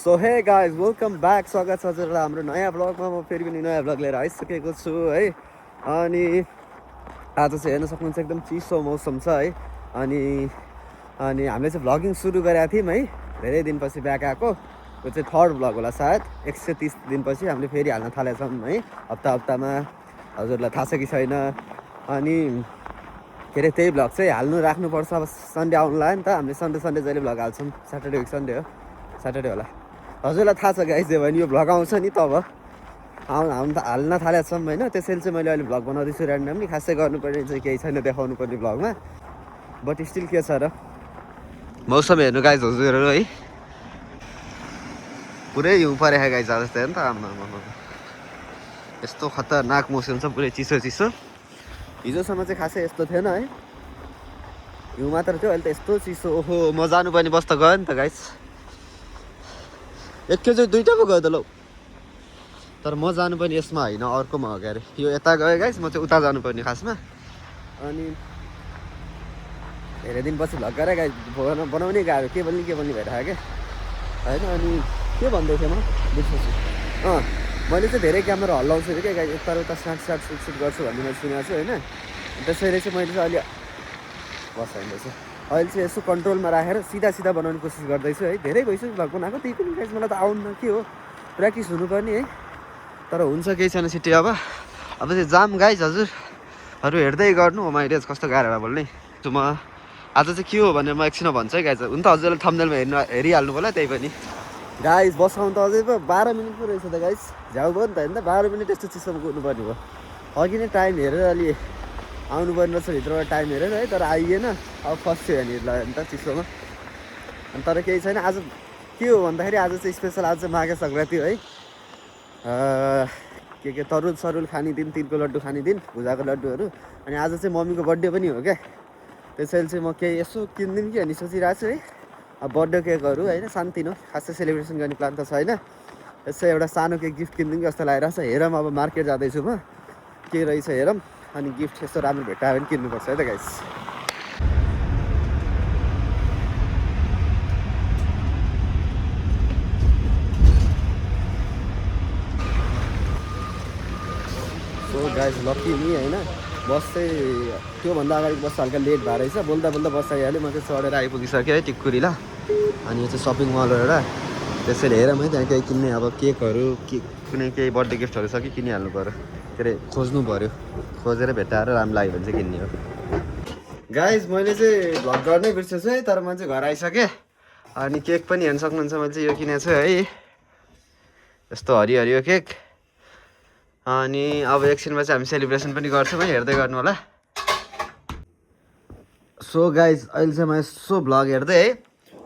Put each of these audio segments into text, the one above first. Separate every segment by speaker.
Speaker 1: So hey guys welcome back, स्वागत छ हजुरलाई हाम्रो नयाँ ब्लगमा। म फेरि पनि नयाँ ब्लग लिएर आइसकेको छु है। अनि आज चाहिँ हेर्न सक्नुहुन्छ एकदम चिसो मौसम छ है। अनि हामीले चाहिँ भ्लगिङ सुरु गरेका थियौँ है, धेरै दिनपछि ब्याक आएको। यो चाहिँ थर्ड भ्लग होला सायद, 130 दिनपछि हामीले फेरि हाल्न थालेछौँ है, हप्तामा। हजुरलाई थाहा छ कि छैन। अनि के अरे त्यही भ्लग चाहिँ हाल्नु राख्नुपर्छ। अब सन्डे आउनु लाग्यो नि त, हामीले सन्डे जहिले भ्लग हाल्छौँ। स्याटरडे विक सन्डे हो, स्याटरडे होला। हजुरलाई थाहा छ गाइस, जे भने यो भ्लग आउँछ नि तब हाल्न थालेको छौँ होइन। त्यसैले चाहिँ मैले अहिले भ्लग बनाउँदैछु ऱ्यान्डमली। खासै गर्नुपर्ने चाहिँ केही छैन देखाउनु पर्ने भ्लगमा, बट स्टिल के छ र मौसम हेर्नु गाइस हजुरहरू है। पुरै हिउँ परेको गाइस आज जस्तै हो नि त। आमा यस्तो खतरनाक मौसम छ, पुरै चिसो। हिजोसम्म चाहिँ खासै यस्तो थिएन है, हिउँ मात्र थियो। अहिले त यस्तो चिसो। ओहो, म जानुपर्ने बस त गयो नि त गाइस। एकैचोटि दुईवटा पो गयो त लौ। तर म जानुपर्ने यसमा होइन, अर्कोमा हो क्या अरे। यो यता गयो गाइस, म चाहिँ उता जानुपर्ने खासमा। अनि धेरै दिनपछि भ्लग गरेँ गाइस, बनाउने गाह्रो, के बोल्ने भइरहेको क्या होइन। अनि के भन्दै थिएँ म बिर्सेछु। मैले चाहिँ धेरै क्यामेरा हल्लाउँछु अरे क्या गाइस, यता उता सुट गर्छु भन्ने मैले सुनेको छु होइन। त्यसैले चाहिँ मैले चाहिँ अहिले बसाइँदैछु। अहिले चाहिँ यसो कन्ट्रोलमा राखेर सिधा बनाउने कोसिस गर्दैछु है। धेरै भइसक्यो भ्लग बनाएको, त्यही पनि गाइस मलाई त आउनु के हो, प्र्याक्टिस हुनुपर्ने है। तर हुन्छ, केही छैन छिट्टै। अब चाहिँ जाम गाइस, हजुरहरू हेर्दै गर्नु। मैले कस्तो गाह्रो बोल्ने म आज चाहिँ के हो भनेर म एकछिनमा भन्छु है गाइस। हुन्छ, हजुरले थम्बनेलमा हेरिहाल्नु होला। त्यही पनि गाइस बस आउनु त अझै पो 12 मिनट पो रहेछ त गाइस। झ्याउ भयो नि त होइन, 12 मिनट यस्तो चिसोमा कुद्नुपर्ने भयो। अघि नै टाइम हेरेर अलि आउनुपर्ने रहेछ भित्रबाट, टाइम हेरेर है। तर आइएन, अब फस्यो यहाँनिर नि त चिसोमा। अनि तर केही छैन। आज के हो भन्दाखेरि आज चाहिँ स्पेसल, आज चाहिँ माघे सङ्क्रान्ति हो है। के तरुल सरुल खाने दिन, तिलको लड्डु खाने दिन, भुजाको लड्डुहरू। अनि आज चाहिँ मम्मीको बर्थडे पनि हो क्या। त्यसैले चाहिँ म केही यसो किनिदिउँ कि भन्ने सोचिरहेको छु है। अब बर्थडे केकहरू होइन, सानोतिनो, खासै सेलिब्रेसन गर्ने प्लान त छैन। यसो एउटा सानो केक गिफ्ट किनिदिउँ कि जस्तो लागिरहेको छ। हेरौँ, अब मार्केट जाँदैछु म, के रहेछ हेरौँ। अनि गिफ्ट यस्तो राम्रो भेट्टायो भने किन्नुपर्छ है त गाइस। सो गाइस लक्की नि होइन, बस चाहिँ त्योभन्दा अगाडि बस हल्का लेट भएर रहेछ। बोल्दा बस आइहाल्यो। म चाहिँ चढेर आइपुगिसकेँ है टिक्कुरीला। अनि यो चाहिँ सपिङ मल हो एउटा। त्यसैले हेरौँ है, त्यहाँ केही किन्ने, अब केकहरू के कुनै केही बर्थडे गिफ्टहरू छ कि किनिहाल्नु पऱ्यो। के अरे खोज्नु पऱ्यो, खोजेर भेट्टाएर राम्रो लाग्यो भने चाहिँ किन्ने हो। गाइस मैले चाहिँ भ्लग गर्नै बिर्सेछु है, तर म चाहिँ घर आइसकेँ। अनि केक पनि हेर्न सक्नुहुन्छ, मैले चाहिँ यो किनेको छु है, यस्तो हरियो केक। अनि अब एकछिनमा चाहिँ हामी सेलिब्रेसन पनि गर्छौँ है, हेर्दै गर्नु होला। सो गाइस अहिले चाहिँ म यसो भ्लग हेर्दै है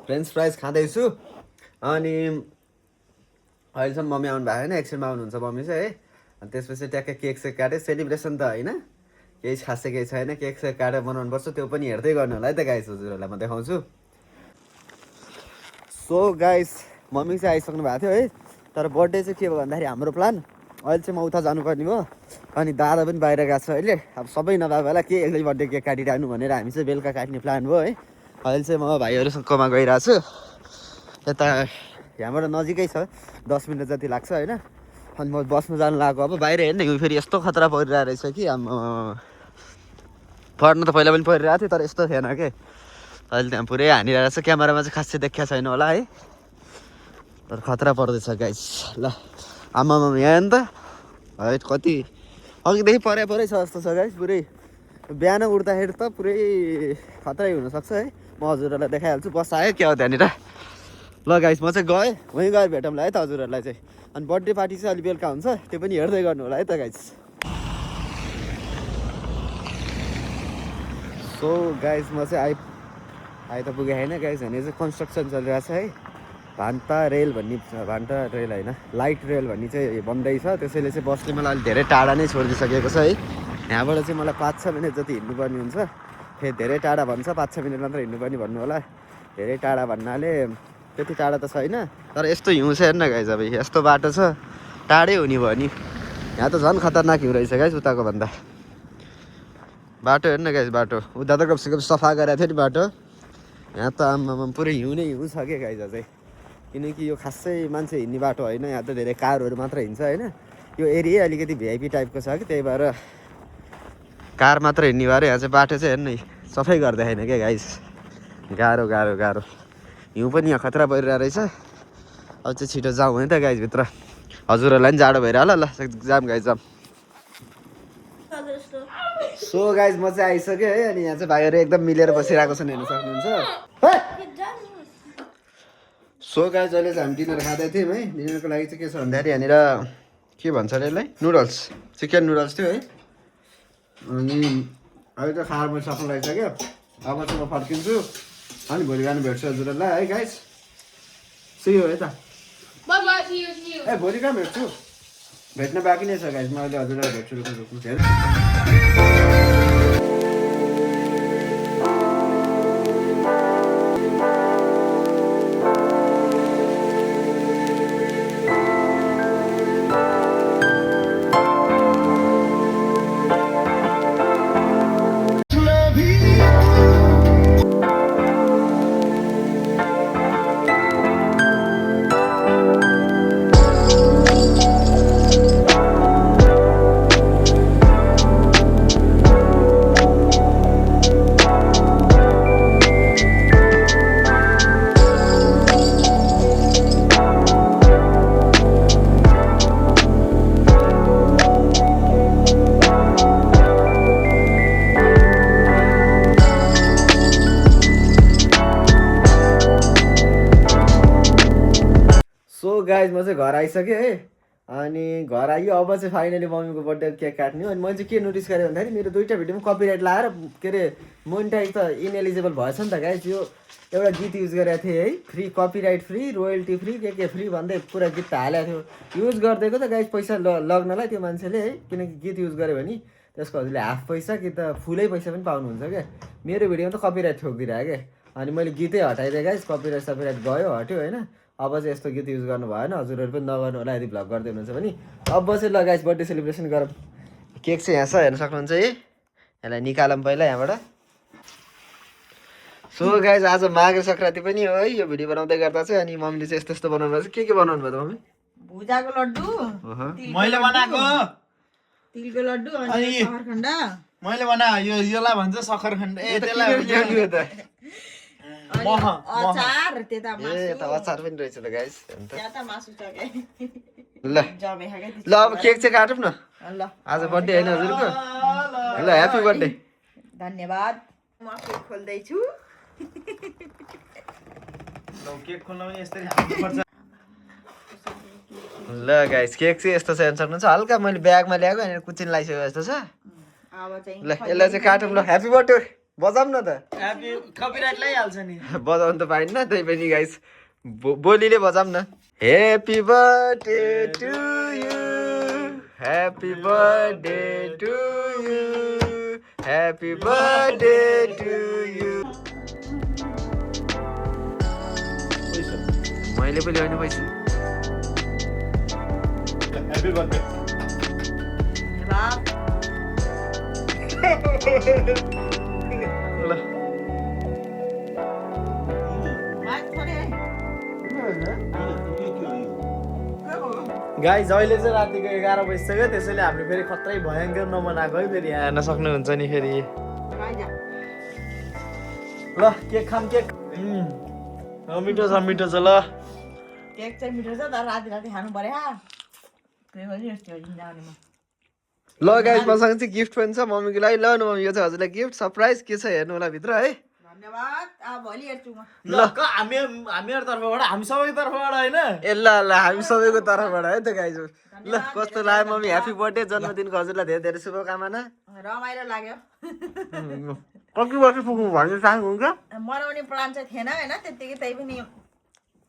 Speaker 1: फ्रेन्च फ्राइज खाँदैछु। अनि अहिलेसम्म मम्मी आउनु भएको छैन, एकछिनमा आउनुहुन्छ मम्मी चाहिँ है। अनि त्यसपछि ट्याक्कै केक सेक काटेँ। सेलिब्रेसन त होइन, केही खासै केही छैन, केक सेक काटेर बनाउनुपर्छ। त्यो पनि हेर्दै गर्नु होला है त गाइस, हजुरहरूलाई म देखाउँछु। सो गाइस मम्मी चाहिँ आइसक्नु भएको थियो है। तर बर्थडे चाहिँ के भयो भन्दाखेरि हाम्रो प्लान अहिले चाहिँ म उता जानुपर्ने भयो। अनि दादा पनि बाहिर गएको छ अहिले। अब सबै नभए बेला के एक्लै बर्थडे केक काटिरहनु भनेर हामी चाहिँ बेलुका काट्ने प्लान भयो है। अहिले चाहिँ म भाइहरूसँगमा गइरहेको छु। यता यहाँबाट नजिकै छ, 10 मिनट जति लाग्छ होइन। अनि म बसमा जानु लागेको। अब बाहिर हेर्ने हिउँ फेरि यस्तो खतरा परिरहेको रहेछ कि पर्न त पहिला पनि परिरहेको थियो, तर यस्तो थिएन कि अहिले त्यहाँ पुरै हानिरहेको छ। क्यामेरामा चाहिँ खासै देखिया छैन होला है, तर खतरा पर्दैछ गाइस। ल आमामा यहाँ नि त है, कति अघिदेखि परै छ जस्तो छ गाइस। पुरै बिहान उठ्दाखेरि त पुरै खतरै हुनसक्छ है। म हजुरहरूलाई देखाइहाल्छु। बस आयो क्या हो त्यहाँनिर। ल गाइस म चाहिँ गएँ, वहीँ गएर भेटौँला है त हजुरहरूलाई चाहिँ। अनि बर्थडे पार्टी चाहिँ अलि बेलुका हुन्छ, त्यो पनि हेर्दै गर्नु होला है त गाइस। सो गाइस म चाहिँ आइ त पुगेँ होइन गाइस। भने चाहिँ कन्स्ट्रक्सन चलिरहेको छ है। भान्टा रेल होइन, लाइट रेल भन्ने चाहिँ बन्दैछ। त्यसैले चाहिँ बसले मलाई अलिक धेरै टाढा नै छोडिदिइसकेको छ है। यहाँबाट चाहिँ मलाई 5-6 मिनट जति हिँड्नुपर्ने हुन्छ। फेरि धेरै टाढा भन्छ, 5-6 मिनट मात्र हिँड्नुपर्ने भन्नु होला। धेरै टाढा भन्नाले त्यति टाढा त छैन, तर यस्तो हिउँ छ हेर्न गाइस। अब यस्तो बाटो छ, टाढै हुने भयो नि। यहाँ त झन् खतरनाक हिउँ रहेछ गाइस उताको भन्दा। बाटो हेर्न गाइस, बाटो उता त कमसेकम सफा गरेको थियो नि बाटो। यहाँ त आम्मामा पुरै हिउँ नै हिउँ छ क्या गाइस अझै। किनकि यो खासै मान्छे हिँड्ने बाटो होइन, यहाँ त धेरै कारहरू मात्र हिँड्छ होइन। यो एरिया अलिकति भिआइपी टाइपको छ कि, त्यही भएर कार मात्र हिँड्ने भएर यहाँ चाहिँ बाटो चाहिँ हेर्नु सफाइ गर्दैन क्या गाइस। गाह्रो गाह्रो गाह्रो। हिउँ पनि यहाँ खतरा परिरहेको रहेछ। अब चाहिँ छिटो जाउँ है त गाइस भित्र। हजुरहरूलाई पनि जाडो भइरह ल जाम गाइस जाम। सो गाइस म चाहिँ आइसकेँ है। अनि यहाँ चाहिँ भाइहरू एकदम मिलेर बसिरहेको छन्, हेर्न सक्नुहुन्छ। सो गाइस अहिले चाहिँ हामी डिनर खाँदै थियौँ है। डिनरको लागि चाहिँ के छ भन्दाखेरि यहाँनिर के भन्छ अरे यसलाई, नुडल्स, चिकन नुडल्स थियो है। अनि अहिले त खाएर मैले सफल लगाइसक्यो। अब चाहिँ म फर्किन्छु अनि भोलि बिहान भेट्छु हजुरहरूलाई है गाइस। सी यू है त। ए भोलि कहाँ भेट्छु, भेट्न बाँकी नै छ गाइस। म अहिले हजुरलाई भेट्छु रुक्नु। गाइज म चाहिँ घर आइसकेँ है। अनि घर आइयो, अब चाहिँ फाइनली मम्मीको बर्थडे केक काट्ने हो। अनि मैले चाहिँ के नोटिस गरेँ भन्दाखेरि मेरो दुईवटा भिडियोमा कपिराइट लाएर के अरे मोनिटाइज त इनएलिजिबल भएछ नि त गाइज। यो एउटा गीत युज गरेको थिएँ है, free copyright free royalty free के फ्री भन्दै पुरा गीत त हालेको थियो। युज गरिदिएको त गाइज पैसा लग्नलाई त्यो मान्छेले है, किनकि गीत युज गर्यो भने त्यसको हजुरले हाफ पैसा कि त फुलै पैसा पनि पाउनुहुन्छ क्या। मेरो भिडियोमा त कपिराइट ठोकिदिरहेको क्या। अनि मैले गीतै हटाइदिएँ गाइज, कपिराइट सपिराइट गयो हट्यो होइन। अब चाहिँ यस्तो गीत युज गर्नु भएन, हजुरहरू पनि नगर्नु होला यदि भ्लग गर्दै हुनुहुन्छ भने। अब चाहिँ ल गाइस बर्थडे सेलिब्रेसन गरौँ। केक चाहिँ यहाँ छ हेर्न सक्नुहुन्छ है, यसलाई निकालौँ पहिला यहाँबाट। सो गाइस आज माघे सङ्क्रान्ति पनि हो है, यो भिडियो बनाउँदै गर्दा चाहिँ। अनि मम्मीले चाहिँ यस्तो यस्तो बनाउनु भएको छ। के बनाउनु भयो त मम्मी?
Speaker 2: भुजाको लड्डु,
Speaker 3: मैले बनाएको
Speaker 2: तिलको लड्डु अनि सक्खरखण्ड।
Speaker 3: मैले बनाएको योलाई भन्छ सक्खरखण्ड। ए त्यसलाई
Speaker 2: अचार, त्यता मासु।
Speaker 1: ए त अचार पनि रहेछ त गाइस।
Speaker 2: त्यता मासु छ के
Speaker 1: ल ल अब केक चाहिँ काटौँ न।
Speaker 2: ल
Speaker 1: आज बर्थडे होइन हजुरको। ल ह्यापी बर्थडे।
Speaker 2: धन्यवाद। म केक खोल्दै छु।
Speaker 3: केक खोल्न पनि यसरी हाल्नुपर्छ।
Speaker 1: ल गाइस केक चाहिँ यस्तो छ हेर्न सक्नुहुन्छ। हल्का मैले ब्यागमा ल्याएको अनि कुचिन लगाइसकेको जस्तो छ।
Speaker 2: अब चाहिँ
Speaker 1: ल यसलाई चाहिँ काटौँ। ल ह्यापी बर्थडे बजाऊँ न त।
Speaker 3: कपिराइट लगाइहाल्छ नि।
Speaker 1: बजाउनु त पाइन्न, त्यही पनि गाइस बोलीले बजाऊँ न। Happy birthday to you, happy birthday to you, happy birthday to you. मैले पनि ल्याउनु पैसा।
Speaker 3: Happy birthday.
Speaker 1: ल
Speaker 3: गाइज अहिले चाहिँ रातिको 11 बजिसक्यो, त्यसैले हामीले फेरि खत्रै भयङ्कर नमनाएको है। फेरि यहाँ हेर्न सक्नुहुन्छ नि फेरि। ल केक खाम केक। मिठो छ मिठो छ। ल
Speaker 2: केक चाहिँ मिठो छ तर राति राति खानु पर्यो।
Speaker 1: ल गाइस मसँग चाहिँ गिफ्ट पनि छ मम्मीको लागि। ल न मम्मी यो चाहिँ हजुरलाई गिफ्ट सरप्राइज के छ हेर्नु होला भित्र है।
Speaker 2: धन्यवाद। अब भोलि हेर्छु म।
Speaker 3: ल हामीहरु तर्फबाट, हामी सबैको तर्फबाट हैन।
Speaker 1: ए ल ल हामी सबैको तर्फबाट है त गाइस। ल कस्तो लाग्यो मम्मी? ह्यापी बर्थडे, जन्मदिनको हजुरलाई धेरै धेरै शुभकामना।
Speaker 2: रमाइलो लाग्यो।
Speaker 1: कति वर्ष पुग्नु भन्ने चाहनुहुन्छ?
Speaker 2: मनाउने प्लान चाहिँ थिएन हैन त्यतिकै, त्यही पनि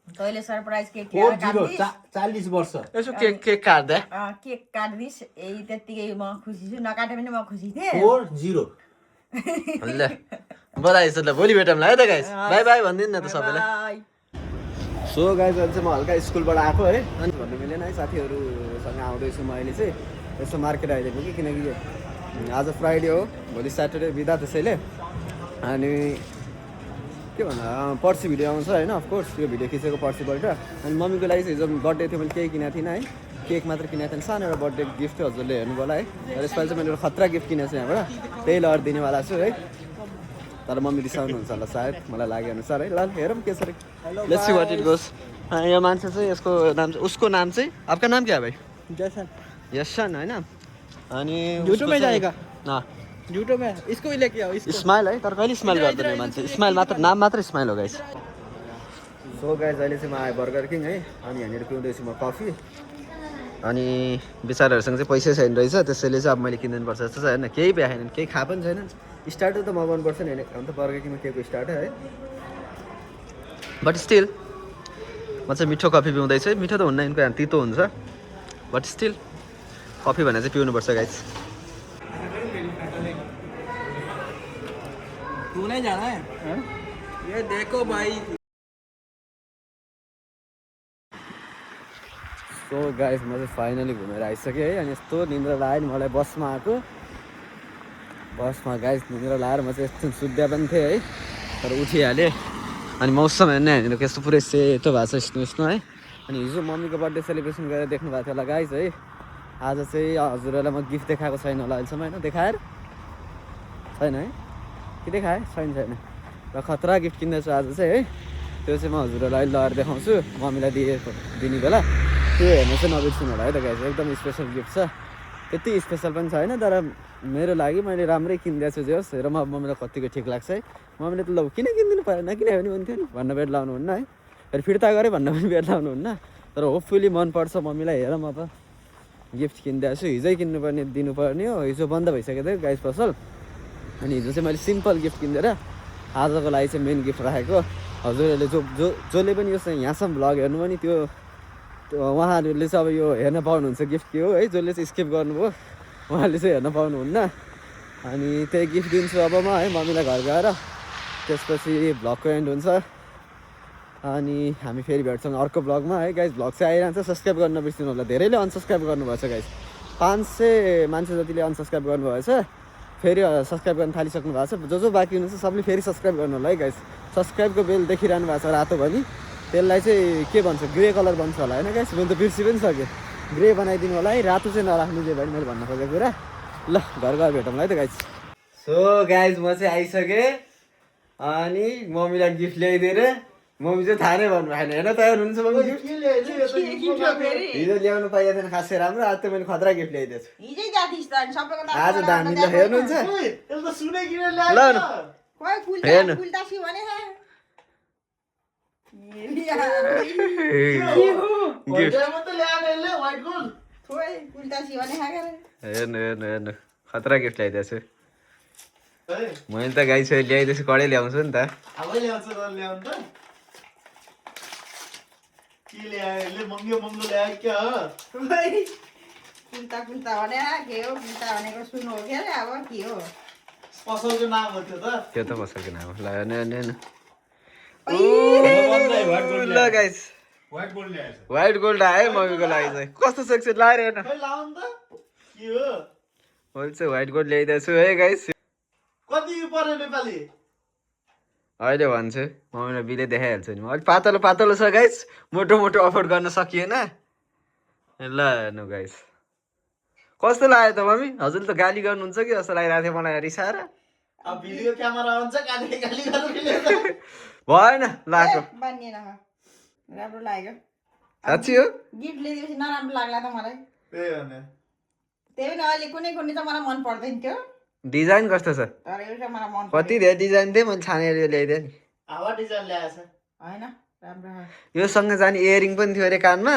Speaker 2: तैँले सरप्राइज केक
Speaker 3: 40 वर्ष।
Speaker 1: यसो केक काट्दा
Speaker 2: केक काट्दिस् यही त्यतिकै म खुसी छु। नकाटे पनि म खुसी थिएँ।
Speaker 3: 40।
Speaker 1: ल बधाई छ। ल भोलि भेटौँला है त गाइस। बाई बाई भनिदिनु न त सबैलाई। सो गाइस अहिले चाहिँ म हल्का स्कुलबाट आएको है। अनि भन्नु मिलेन है, साथीहरूसँग आउँदैछु म अहिले चाहिँ। यसो मार्केट अहिले पुगेँ किनकि आज फ्राइडे हो, भोलि स्याटरडे बिदा त्यसैले। अनि के भन्दा पर्सि भिडियो आउँछ होइन अफकोर्स यो भिडियो खिचेको पर्सिपल्ट अनि मम्मीको लागि चाहिँ हिजो बर्थडे थियो मैले केही किनेको थिइनँ है केक मात्र किनेको थिएँ सानो एउटा बर्थडे गिफ्ट हजुरले हेर्नुभयो होला है र यसपालि चाहिँ मैले एउटा खतरा गिफ्ट किनेको छु यहाँबाट त्यही लगेर दिनेवाला छु है तर मम्मी रिसाउनुहुन्छ होला सायद मलाई लागे अनुसार है ल हेरौँ के छ let's see what it goes यो मान्छे चाहिँ यसको नाम चाहिँ उसको नाम चाहिँ आपका नाम क्या है भाइ यशन होइन अनि
Speaker 3: YouTube में जाएगा
Speaker 1: ना
Speaker 3: YouTube में इसको भी लेके आओ इसको
Speaker 1: स्माइल है तर कहिले स्माइल गर्दैन यो मान्छे स्माइल मात्र नाम मात्र स्माइल हो गाइस सो गाइस अहिले चाहिँ म आएँ बर्गर किङ है अनि यहाँनिर पिउँदैछु म कफी अनि बिचाराहरूसँग चाहिँ पैसै छैन रहेछ त्यसैले चाहिँ अब मैले किनिदिनुपर्छ जस्तो छ होइन केही भ्याएन केही खा पनि छैन स्टार्टर त मगाउनुपर्छ नि होइन अन्त बर्गर किङमा केको स्टार्टर है बट स्टिल म चाहिँ मिठो कफी पिउँदैछु मिठो त हुन्न यिनको तितो हुन्छ बट स्टिल कफी भनेर चाहिँ पिउनुपर्छ गाइस
Speaker 3: तू नहीं जाना है ये देखो भाई
Speaker 1: सो गाइस म चाहिँ फाइनली घुमेर आइसकेँ है अनि यस्तो निन्द्रा लाग्यो नि मलाई बसमा आएको बसमा गाइस निन्द्रा लगाएर म चाहिँ यस्तो सुत्दा पनि थिएँ है तर उठिहालेँ अनि मौसम हेर्ने हामीहरू कस्तो पुरै सेतो भएको छ स्नो स्नो है अनि हिजो मम्मीको बर्थडे सेलिब्रेसन गरेर देख्नु भएको थियो होला गाइस है आज चाहिँ हजुरहरूलाई म गिफ्ट देखाएको छैन होला अहिलेसम्म होइन देखाएर छैन है कि देखाएँ छैन र खतरा गिफ्ट किन्दैछु आज चाहिँ है त्यो चाहिँ म हजुरहरूलाई अहिले लगाएर देखाउँछु मम्मीलाई दिने बेला त्यो हेर्नु चाहिँ नबिर्सिनु होला है त गाइस एकदम स्पेसल गिफ्ट छ त्यति स्पेसल पनि छैन तर मेरो लागि मैले राम्रै किनिदिएको छु जे होस् हेर म मम्मीलाई कतिको ठिक लाग्छ है मम्मीले त ल किन किनिदिनु परेन किनभने पनि भन्थ्यो नि भन्न बेड लाउनुहुन्न है फेरि फिर्ता गरेँ भन्न पनि बेड लाउनुहुन्न तर होपफुली मनपर्छ मम्मीलाई हेर म अब गिफ्ट किनिदिएको छु हिजै किन्नुपर्ने दिनुपर्ने हो हिजो बन्द भइसकेको थियो गाइस पसल अनि हिजो चाहिँ मैले सिम्पल गिफ्ट किनिदिएर आजको लागि चाहिँ मेन गिफ्ट राखेको हजुरहरूले जसले पनि यो चाहिँ यहाँसम्म भ्लग हेर्नुभयो नि त्यो उहाँहरूले चाहिँ अब यो हेर्न पाउनुहुन्छ गिफ्ट के हो है जसले चाहिँ स्किप गर्नुभयो उहाँले चाहिँ हेर्न पाउनुहुन्न अनि त्यही गिफ्ट दिन्छु अब म है मम्मीलाई घर गएर त्यसपछि भ्लगको एन्ड हुन्छ अनि हामी फेरि भेट्छौँ अर्को भ्लगमा है गाइस भ्लग चाहिँ आइरहन्छ सब्सक्राइब गर्न नबिर्सिनु होला धेरैले अनसब्सक्राइब गर्नुभएछ गाइस 500 मान्छे जतिले अनसब्सक्राइब गर्नुभएछ फेरि सब्सक्राइब गर्न थालिसक्नु भएको छ जो बाँकी हुनुहुन्छ सबले फेरि सब्सक्राइब गर्नु होला है गाइस सब्सक्राइबको बेल देखिरहनु भएको छ रातो भनी त्यसलाई चाहिँ के भन्छ ग्रे कलर बन्छ होला होइन गाइस मैले त बिर्सि पनि सकेँ ग्रे बनाइदिनु होला है रातो चाहिँ नराख्नु जे भने मैले भन्न खोजेको कुरा ल घर गएर भेटौँ है त गाइस सो गाइस म चाहिँ आइसकेँ अनि मम्मीलाई गिफ्ट ल्याइदिएर मम्मी चाहिँ थाहा नै भन्नु भएन हेर्न तयार हुनुहुन्छ मम्मी गिफ्ट हिजो ल्याउनु पाइएको थिएन खासै राम्रो आज त मैले खतरा गिफ्ट ल्याइदिएछु आज दामी ल हेर्नुहुन्छ ल हेर्नु हेर्नु हेर्नु हेर्नु खतरा गिफ्ट ल्याइदिएछु मैले त गाई छोरी ल्याइदिएछु कडै ल्याउँछु नि त त्यो त पसलको नाम हो ल हेर्नु हेर्नु हेर्नु ल गाइस व्हाइट गोल्ड आयो मम्मीको लागि चाहिँ कस्तो सक्छ लाएर हेर्न मैले चाहिँ व्हाइट गोल्ड ल्याइदिएको छु है गाइस अहिले भन्छु मम्मीलाई बिले देखाइहाल्छु नि अलिक पातलो पातलो छ गाइस मोटो मोटो अफोर्ड गर्न सकिएन ल हेर्नु गाइस कस्तो लाग्यो त मम्मी हजुरले त गाली गर्नुहुन्छ कि जस्तो लागिरहेको थियो मलाई रिसाएर भएन लाग्यो
Speaker 2: राम्रो लाग्यो
Speaker 1: साँच्ची हो
Speaker 2: गिफ्ट ल्याइदिएपछि नराम्रो लाग्ला त मलाई त्यही पनि अहिले कुनै कुनै त मलाई मन पर्दैन थियो
Speaker 1: डिजाइन कस्तो छ
Speaker 2: तर एउटा मलाई मन
Speaker 1: कति धेरै डिजाइन थिए मैले छानेर ल्याइदिएँ नि
Speaker 2: होइन राम्रो
Speaker 1: यो सँग जाने इयरिङ पनि थियो अरे कानमा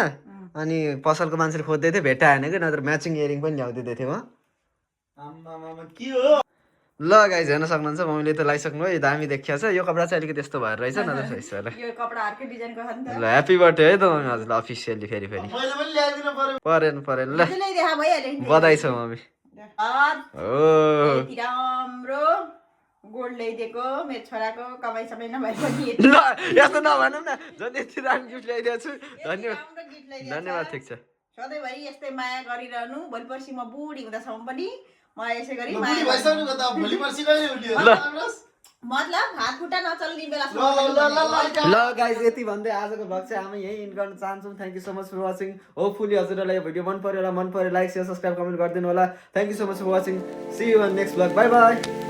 Speaker 1: अनि पसलको मान्छेले खोज्दै थियो भेटाएन कि नत्र म्याचिङ इयरिङ पनि ल्याउँदै थियो ल गाइस हेर्न सक्नुहुन्छ मम्मीले त लगाइसक्नु है दामी देखिया छ यो कपडा चाहिँ अलिकति यस्तो भएर रहेछ नत्र सही ल ह्याप्पी बर्थडे है त मम्मी हजुरलाई अफिसियली फेरि परेन ल बधाई छ मम्मी
Speaker 2: राम्रो गोल्ड ल्याइदिएको मेरो छोराको कमाइ सबै नभए पनि
Speaker 1: ल यस्तो नभनौँ न झन् यति दामी गिफ्ट ल्याइदिएको छु धन्यवाद ठिक छ
Speaker 2: सधैँभरि यस्तै माया गरिरहनु भोलि पर्सि म बुढी हुँदासम्म पनि मलाई यसै गरी मतलब हात खुट्टा नचल्ने बेलासम्म
Speaker 1: ल गाइज यति भन्दै आजको भ्लग चाहिँ हामी यही इन्ड गर्न चाहन्छौँ। Thank you so much for watching. Hopefully हजुरहरूलाई यो भिडियो मन पऱ्यो लाइक सेयर सब्सक्राइब कमेन्ट गरिदिनु होला। Thank you so much for watching. See you in next vlog. Bye by.